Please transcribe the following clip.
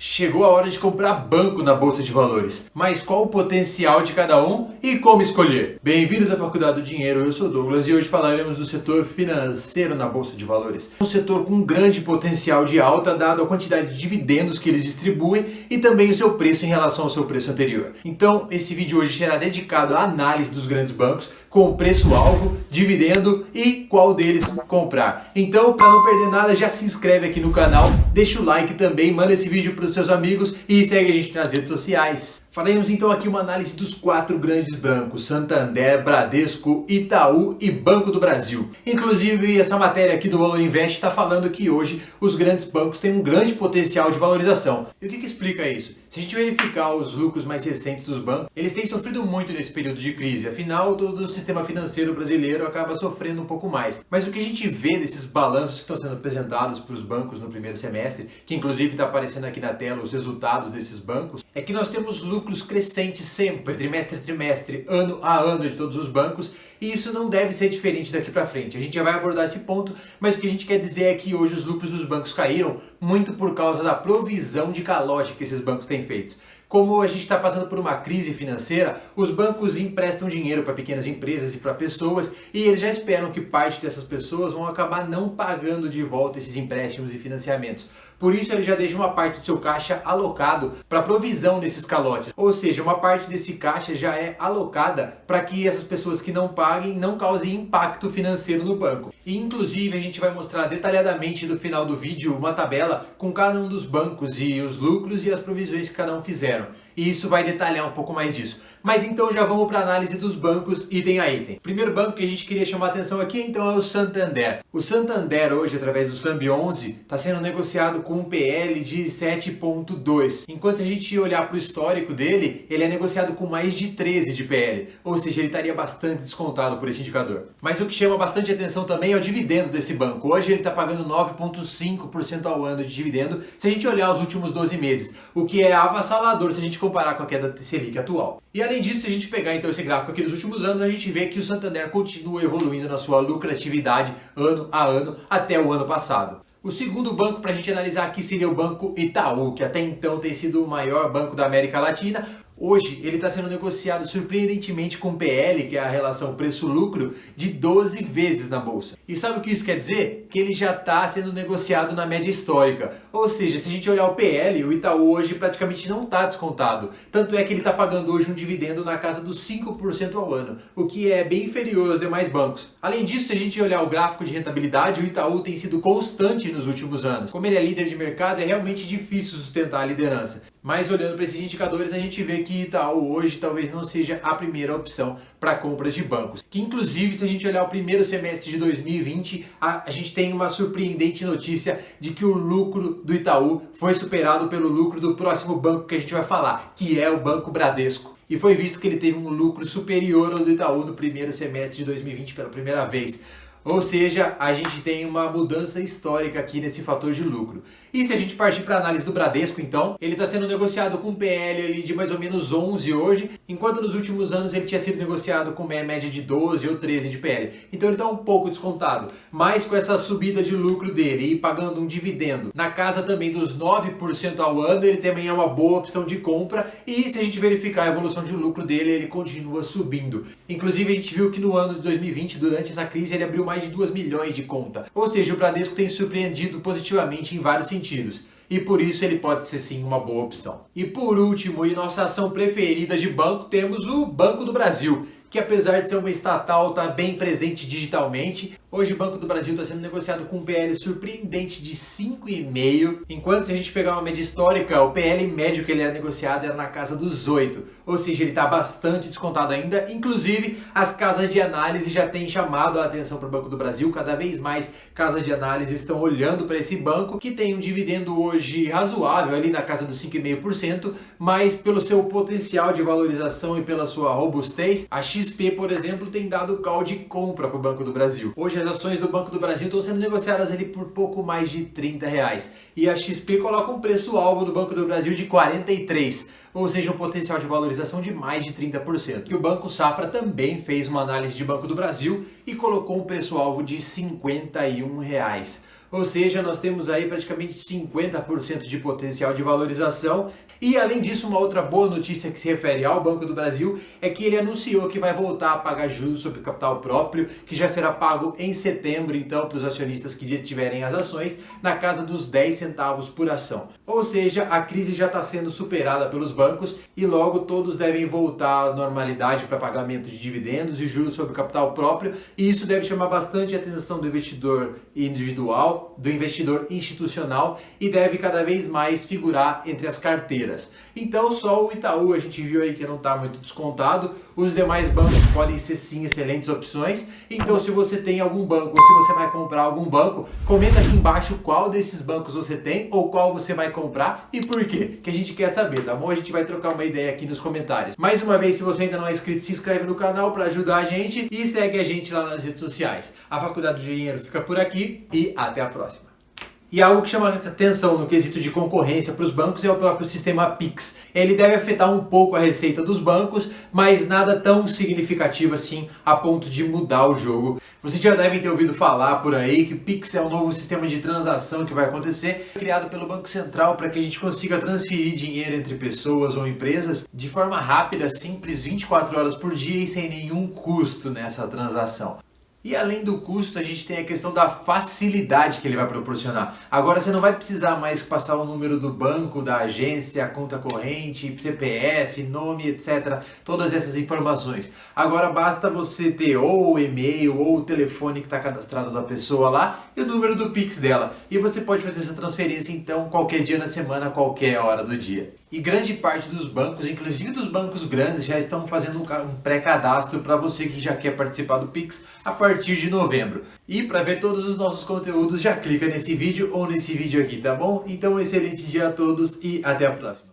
Chegou a hora de comprar banco na Bolsa de Valores. Mas qual o potencial de cada um e como escolher? Bem-vindos à Faculdade do Dinheiro, eu sou Douglas e hoje falaremos do setor financeiro na Bolsa de Valores. Um setor com grande potencial de alta dado a quantidade de dividendos que eles distribuem e também o seu preço em relação ao seu preço anterior. Então, esse vídeo hoje será dedicado à análise dos grandes bancos com preço-alvo, dividendo e qual deles comprar. Então, para não perder nada, já se inscreve aqui no canal, deixa o like também, manda esse vídeo para os seus amigos e segue a gente nas redes sociais. Faremos então aqui uma análise dos 4 grandes bancos, Santander, Bradesco, Itaú e Banco do Brasil. Inclusive, essa matéria aqui do Valor Invest está falando que hoje os grandes bancos têm um grande potencial de valorização. E o que explica isso? Se a gente verificar os lucros mais recentes dos bancos, eles têm sofrido muito nesse período de crise, afinal todo o sistema financeiro brasileiro acaba sofrendo um pouco mais. Mas o que a gente vê desses balanços que estão sendo apresentados para os bancos no primeiro semestre, que inclusive está aparecendo aqui na tela os resultados desses bancos, é que nós temos lucros crescentes sempre, trimestre a trimestre, ano a ano de todos os bancos, e isso não deve ser diferente daqui para frente. A gente já vai abordar esse ponto, mas o que a gente quer dizer é que hoje os lucros dos bancos caíram muito por causa da provisão de calote que esses bancos têm feito. Como a gente está passando por uma crise financeira, os bancos emprestam dinheiro para pequenas empresas e para pessoas e eles já esperam que parte dessas pessoas vão acabar não pagando de volta esses empréstimos e financiamentos. Por isso eles já deixam uma parte do seu caixa alocado para provisão desses calotes. Ou seja, uma parte desse caixa já é alocada para que essas pessoas que não paguem não causem impacto financeiro no banco. E inclusive a gente vai mostrar detalhadamente no final do vídeo uma tabela com cada um dos bancos e os lucros e as provisões que cada um fizeram. E isso vai detalhar um pouco mais disso. Mas então já vamos para a análise dos bancos item a item. O primeiro banco que a gente queria chamar a atenção aqui então é o Santander. O Santander hoje, através do SAMB11, está sendo negociado com um PL de 7,2. Enquanto se a gente olhar para o histórico dele, ele é negociado com mais de 13 de PL. Ou seja, ele estaria bastante descontado por esse indicador. Mas o que chama bastante atenção também é o dividendo desse banco. Hoje ele está pagando 9,5% ao ano de dividendo, se a gente olhar os últimos 12 meses. O que é avassalador se a gente comparar com a queda da Selic atual. E além disso, se a gente pegar então esse gráfico aqui dos últimos anos, a gente vê que o Santander continua evoluindo na sua lucratividade ano a ano até o ano passado. O segundo banco para a gente analisar aqui seria o Banco Itaú, que até então tem sido o maior banco da América Latina. Hoje ele está sendo negociado surpreendentemente com PL, que é a relação preço-lucro, de 12 vezes na bolsa. E sabe o que isso quer dizer? Que ele já está sendo negociado na média histórica. Ou seja, se a gente olhar o PL, o Itaú hoje praticamente não está descontado. Tanto é que ele está pagando hoje um dividendo na casa dos 5% ao ano, o que é bem inferior aos demais bancos. Além disso, se a gente olhar o gráfico de rentabilidade, o Itaú tem sido constante nos últimos anos. Como ele é líder de mercado, é realmente difícil sustentar a liderança. Mas olhando para esses indicadores, a gente vê que Itaú hoje talvez não seja a primeira opção para compras de bancos. Que inclusive, se a gente olhar o primeiro semestre de 2020, a gente tem uma surpreendente notícia de que o lucro do Itaú foi superado pelo lucro do próximo banco que a gente vai falar, que é o Banco Bradesco. E foi visto que ele teve um lucro superior ao do Itaú no primeiro semestre de 2020 pela primeira vez. Ou seja, a gente tem uma mudança histórica aqui nesse fator de lucro. E se a gente partir para a análise do Bradesco, então, ele está sendo negociado com PL ali de mais ou menos 11 hoje, enquanto nos últimos anos ele tinha sido negociado com média de 12 ou 13 de PL. Então ele está um pouco descontado. Mas com essa subida de lucro dele e pagando um dividendo na casa também dos 9% ao ano, ele também é uma boa opção de compra. E se a gente verificar a evolução de lucro dele, ele continua subindo. Inclusive a gente viu que no ano de 2020, durante essa crise, ele abriu mais de 2 milhões de conta. Ou seja, o Bradesco tem surpreendido positivamente em vários sentidos. E por isso ele pode ser sim uma boa opção. E por último, e nossa ação preferida de banco, temos o Banco do Brasil, que apesar de ser uma estatal, está bem presente digitalmente. Hoje o Banco do Brasil está sendo negociado com um PL surpreendente de 5,5, enquanto se a gente pegar uma média histórica, o PL médio que ele era negociado era na casa dos 8, ou seja, ele está bastante descontado ainda. Inclusive, as casas de análise já têm chamado a atenção para o Banco do Brasil, cada vez mais casas de análise estão olhando para esse banco, que tem um dividendo hoje razoável, ali na casa dos 5,5%, mas pelo seu potencial de valorização e pela sua robustez, a XP, por exemplo, tem dado call de compra para o Banco do Brasil. Hoje as ações do Banco do Brasil estão sendo negociadas ali por pouco mais de R$30. E a XP coloca um preço-alvo do Banco do Brasil de 43, ou seja, um potencial de valorização de mais de 30%. E o Banco Safra também fez uma análise de Banco do Brasil e colocou um preço-alvo de R$51. Ou seja, nós temos aí praticamente 50% de potencial de valorização. E além disso, uma outra boa notícia que se refere ao Banco do Brasil é que ele anunciou que vai voltar a pagar juros sobre capital próprio, que já será pago em setembro, então, para os acionistas que tiverem as ações, na casa dos 10 centavos por ação. Ou seja, a crise já está sendo superada pelos bancos e logo todos devem voltar à normalidade para pagamento de dividendos e juros sobre capital próprio, e isso deve chamar bastante a atenção do investidor individual, do investidor institucional, e deve cada vez mais figurar entre as carteiras. Então só o Itaú a gente viu aí que não está muito descontado, os demais bancos podem ser sim excelentes opções. Então se você tem algum banco ou se você vai comprar algum banco, comenta aqui embaixo qual desses bancos você tem ou qual você vai comprar e por quê, que a gente quer saber, tá bom? A gente vai trocar uma ideia aqui nos comentários. Mais uma vez, se você ainda não é inscrito, se inscreve no canal para ajudar a gente e segue a gente lá nas redes sociais. A Faculdade do Dinheiro fica por aqui e até a próxima. E algo que chama atenção no quesito de concorrência para os bancos é o próprio sistema Pix. Ele deve afetar um pouco a receita dos bancos, mas nada tão significativo assim a ponto de mudar o jogo. Vocês já devem ter ouvido falar por aí que Pix é um novo sistema de transação que vai acontecer, criado pelo Banco Central para que a gente consiga transferir dinheiro entre pessoas ou empresas de forma rápida, simples, 24 horas por dia e sem nenhum custo nessa transação. E além do custo, a gente tem a questão da facilidade que ele vai proporcionar. Agora você não vai precisar mais passar o número do banco, da agência, a conta corrente, CPF, nome, etc. Todas essas informações. Agora basta você ter ou o e-mail ou o telefone que está cadastrado da pessoa lá e o número do Pix dela. E você pode fazer essa transferência então qualquer dia na semana, qualquer hora do dia. E grande parte dos bancos, inclusive dos bancos grandes, já estão fazendo um pré-cadastro para você que já quer participar do Pix a partir de novembro. E para ver todos os nossos conteúdos, já clica nesse vídeo ou nesse vídeo aqui, tá bom? Então, excelente dia a todos e até a próxima.